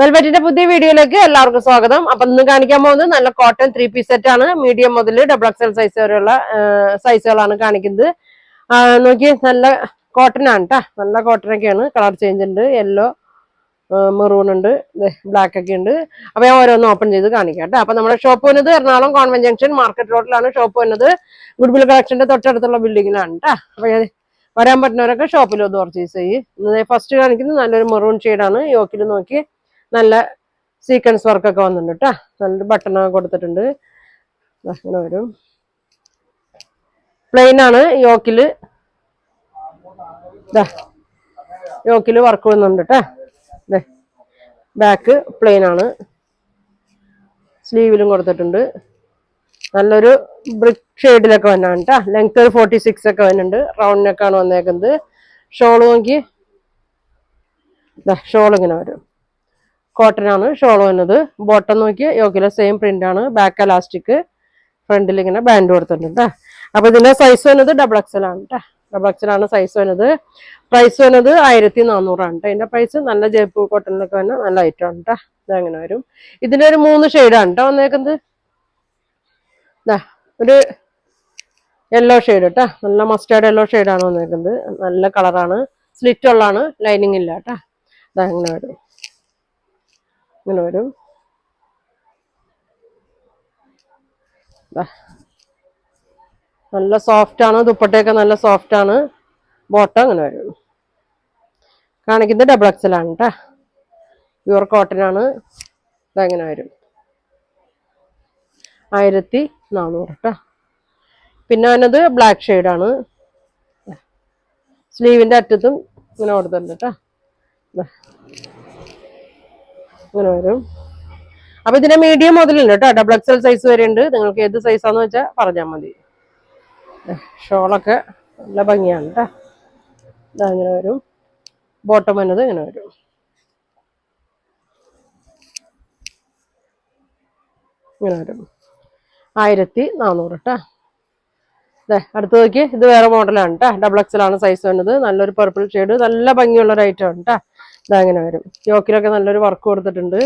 വെൽവെറ്റിന്റെ പുതിയ വീഡിയോയിലേക്ക് എല്ലാവർക്കും സ്വാഗതം. അപ്പൊ ഇന്ന് കാണിക്കാൻ പോകുന്നത് നല്ല കോട്ടൺ 3 പീസ് സെറ്റ് ആണ്. മീഡിയം മുതൽ XXL സൈസ് വരെയുള്ള സൈസുകളാണ് കാണിക്കുന്നത്. നോക്കി നല്ല കോട്ടൺ ആണ് കേട്ടോ. നല്ല കോട്ടൺ ഒക്കെയാണ്. കളർ ചേഞ്ച് ഉണ്ട്, യെല്ലോ, മെറൂൺ ഉണ്ട്, ബ്ലാക്ക് ഒക്കെ ഉണ്ട്. അപ്പൊ ഞാൻ ഓരോന്ന് ഓപ്പൺ ചെയ്ത് കാണിക്കാം കേട്ടോ. അപ്പൊ നമ്മുടെ ഷോപ്പ് വന്നത് എറണാകുളം കോൺവെന്റ് ജംഗ്ഷൻ മാർക്കറ്റ് റോഡിലാണ് ഷോപ്പ് വന്നത്. ഗുഡ്വിൽ കളക്ഷന്റെ തൊട്ടടുത്തുള്ള ബിൽഡിങ്ങിലാണ് കേട്ടോ. അപ്പൊ വരാൻ പറ്റുന്നവരൊക്കെ ഷോപ്പിൽ ഒന്ന് പർച്ചേസ് ചെയ്യും. ഫസ്റ്റ് കാണിക്കുന്നത് നല്ലൊരു മെറൂൺ ഷെയ്ഡാണ്. യോക്കിൽ നോക്കി നല്ല സീക്വൻസ് വർക്കൊക്കെ വന്നിട്ടുണ്ട് കേട്ടോ. നല്ലൊരു ബട്ടണൊക്കെ കൊടുത്തിട്ടുണ്ട്. അങ്ങനെ വരും. പ്ലെയിൻ ആണ്. യോക്കില് വർക്ക് വന്നുണ്ട് കേട്ടോ. ബാക്ക് പ്ലെയിൻ ആണ്. സ്ലീവിലും കൊടുത്തിട്ടുണ്ട്. നല്ലൊരു ബ്രിക്ക് ഷെയ്ഡിലൊക്കെ വന്നാണ് കേട്ടോ. ലെങ്ത് 46 ഒക്കെ വന്നിട്ടുണ്ട്. റൗണ്ട് നെക്കാണ് വന്നേക്കുന്നത്. ഷോള് നോക്കി, ഷോൾ ഇങ്ങനെ വരും. കോട്ടൺ ആണ് ഷോൾ വന്നത്. ബോട്ടം നോക്കി യോക്കിലെ സെയിം പ്രിന്റ് ആണ്. ബാക്ക് എലാസ്റ്റിക്, ഫ്രണ്ടിൽ ഇങ്ങനെ ബാൻഡ് കൊടുത്തിട്ടുണ്ട്. അപ്പൊ ഇതിന്റെ സൈസ് വന്നത് XXL ആണ് കേട്ടോ. XXL ആണ് സൈസ് വന്നത്. പ്രൈസ് വന്നത് 1400 ആണ്. ഇതിന്റെ പ്രൈസ് നല്ല ജയ്പൂർ കോട്ടണിലൊക്കെ വന്ന നല്ല ഐറ്റം ആണ് കേട്ടോ. ഇതങ്ങനെ വരും. ഇതിന്റെ ഒരു 3 ഷെയ്ഡാണ് കേട്ടോ വന്നേക്കുന്നത്. ഒരു യെല്ലോ ഷെയ്ഡ് കേട്ടോ. നല്ല മസ്റ്റാർഡ് യെല്ലോ ഷെയ്ഡാണ് വന്നേക്കുന്നത്. നല്ല കളറാണ്. സ്ലിറ്റ് ഉള്ളതാണ്, ലൈനിങ് ഇല്ല കേട്ടോ. ഇതങ്ങനെ വരും. ഇങ്ങനെ വരും. നല്ല സോഫ്റ്റ് ആണ്. ദുപ്പട്ടയൊക്കെ നല്ല സോഫ്റ്റ് ആണ്. ബോട്ടം അങ്ങനെ വരും. കാണിക്കുന്നത് XXL ആണ് കേട്ടോ. പ്യുവർ കോട്ടൺ ആണ്. ഇതങ്ങനെ വരും. 1400 കേട്ടോ. പിന്നെ അതിനത് ബ്ലാക്ക് ഷെയ്ഡാണ്. സ്ലീവിന്റെ അറ്റത്തും ഇങ്ങനെ കൊടുത്തിട്ടുണ്ട് കേട്ടോ. ഇങ്ങനെ വരും. അപ്പൊ ഇതിന്റെ മീഡിയം മുതലുണ്ട് കേട്ടോ. XXL സൈസ് വരെ ഉണ്ട്. നിങ്ങൾക്ക് ഏത് സൈസാന്ന് വെച്ചാൽ പറഞ്ഞാൽ മതി. ഷോളൊക്കെ നല്ല ഭംഗിയാണ് കേട്ടോ. ഇതങ്ങനെ വരും. ബോട്ടം വന്നത് ഇങ്ങനെ വരും. ഇങ്ങനെ വരും. 1400 കേട്ടോ. അടുത്ത് നോക്കി, ഇത് വേറെ മോഡലാണ് കേട്ടോ. XXL ആണ് സൈസ് വന്നത്. നല്ലൊരു പർപ്പിൾ ഷെയ്ഡ്, നല്ല ഭംഗിയുള്ള ഒരു ഐറ്റം ആണ് കേട്ടോ. ഇതങ്ങനെ വരും. യോക്കിലൊക്കെ നല്ലൊരു വർക്ക് കൊടുത്തിട്ടുണ്ട്.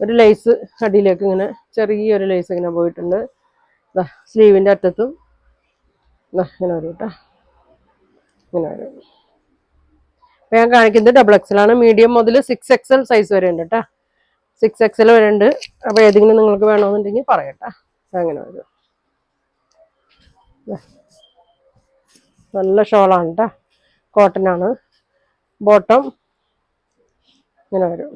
ഒരു ലേസ് അടിയിലേക്ക് ഇങ്ങനെ ചെറിയൊരു ലേസ് ഇങ്ങനെ പോയിട്ടുണ്ട്. സ്ലീവിന്റെ അറ്റത്തും ഇങ്ങനെ വരും കേട്ടോ. ഇങ്ങനെ വരും. അപ്പൊ ഞാൻ കാണിക്കുന്നത് XXL ആണ്. മീഡിയം മുതൽ 6XL സൈസ് വരെ ഉണ്ട് കേട്ടോ. 6XL വരെ ഉണ്ട്. അപ്പൊ ഏതെങ്കിലും നിങ്ങൾക്ക് വേണമെന്നുണ്ടെങ്കിൽ പറയട്ടെ. അങ്ങനെ വരും. നല്ല ഷോളാണ് കേട്ടോ. കോട്ടൺ ആണ്. ബോട്ടം ഇങ്ങനെ വരും.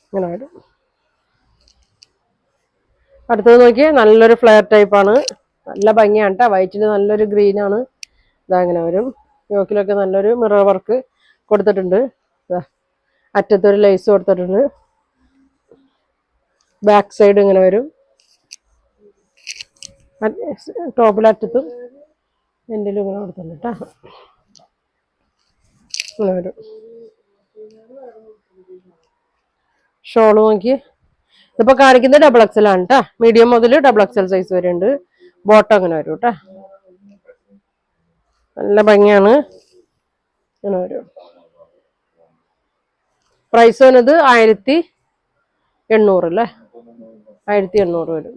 ഇങ്ങനെ വരും. അടുത്തത് നോക്കിയേ, നല്ലൊരു ഫ്ലെയർ ടൈപ്പ് ആണ്. നല്ല ഭംഗിയാണ് കേട്ടോ. വൈറ്റില് നല്ലൊരു ഗ്രീൻ ആണ്. ഇതങ്ങനെ വരും. യോക്കിലൊക്കെ നല്ലൊരു മിറർ വർക്ക് കൊടുത്തിട്ടുണ്ട്. അറ്റത്തൊരു ലേസ് കൊടുത്തിട്ടുണ്ട്. ബാക്ക് സൈഡ് ഇങ്ങനെ വരും. ടോപ്പിലറ്റത്തും എൻ്റെലും ഇങ്ങനെ കൊടുത്തിട്ടുണ്ട് കേട്ടോ. ഇങ്ങനെ വരും. ഷോള് നോക്കി, ഇതിപ്പോ കാണിക്കുന്നത് XXL ആണ് കേട്ടോ. മീഡിയം മുതൽ XXL സൈസ് വരെ ഉണ്ട്. ബോട്ടം അങ്ങനെ വരും കേട്ടോ. നല്ല ഭംഗിയാണ്. ഇങ്ങനെ വരും. പ്രൈസ് വന്നത് 1800 അല്ലേ. 1800 വരും.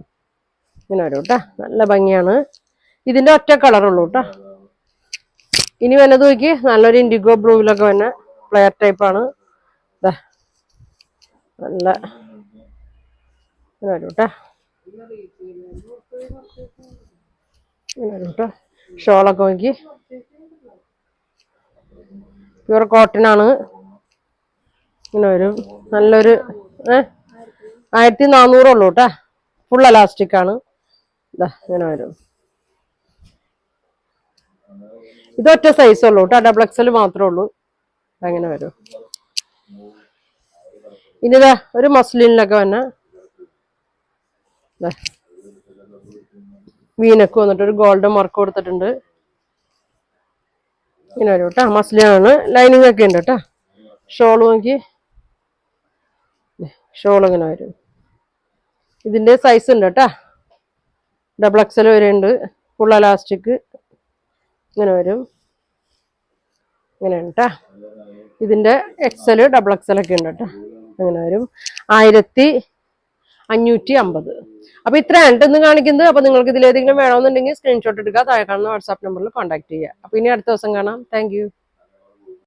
ഇങ്ങനെ വരും കേട്ടോ. നല്ല ഭംഗിയാണ്. ഇതിന്റെ ഒറ്റ കളറുള്ളൂ കേട്ടോ. ഇനി വന്നത് നോക്കി, നല്ലൊരു ഇൻഡിഗോ ബ്ലൂവിലൊക്കെ വന്ന ഫ്ലെയർ ടൈപ്പാണ്. നല്ല ഇങ്ങനെ വരും കേട്ടോ. ഇങ്ങനെ വരും കേട്ടോ. ഷോളൊക്കെ നോക്കി, പ്യുവർ കോട്ടൺ ആണ്. ഇങ്ങനെ വരും. നല്ലൊരു 1400 ഉള്ളൂ കേട്ടോ. ഫുൾ എലാസ്റ്റിക് ആണ്. ഇങ്ങനെ വരും. ഇതൊറ്റ സൈസ് ഉള്ളൂ കേട്ടോ. XXL മാത്രമേ ഉള്ളൂ. അങ്ങനെ വരും. ഇനിതാ ഒരു മസ്ലിനിലൊക്കെ വന്ന വീനക്ക് വന്നിട്ട് ഒരു ഗോൾഡൻ വർക്ക് കൊടുത്തിട്ടുണ്ട്. ഇങ്ങനെ വരും കേട്ടോ. മസ്ലിനാണ്. ലൈനിങ് ഒക്കെ ഉണ്ട് കേട്ടോ. ഷോൾ നോക്കി, ഷോൾ ഇങ്ങനെ വരും. ഇതിന്റെ സൈസ് ഉണ്ട് കേട്ടോ. XXL വരെ ഉണ്ട്. ഫുൾ എലാസ്റ്റിക് ഇങ്ങനെ വരും. ഇങ്ങനെയാണ് കേട്ടാ. ഇതിന്റെ XL XXL ഒക്കെ ഉണ്ട് കേട്ടോ. അങ്ങനെ വരും 1550. അപ്പൊ ഇത്രയാണ് ഇന്ന് കാണിക്കുന്നത്. അപ്പൊ നിങ്ങൾക്ക് ഇതിലേതെങ്കിലും വേണമെന്നുണ്ടെങ്കിൽ സ്ക്രീൻഷോട്ട് എടുക്കുക, താഴെ കാണുന്ന വാട്സാപ്പ് നമ്പറിൽ കോൺടാക്ട് ചെയ്യുക. അപ്പൊ ഇനി അടുത്ത ദിവസം കാണാം. താങ്ക്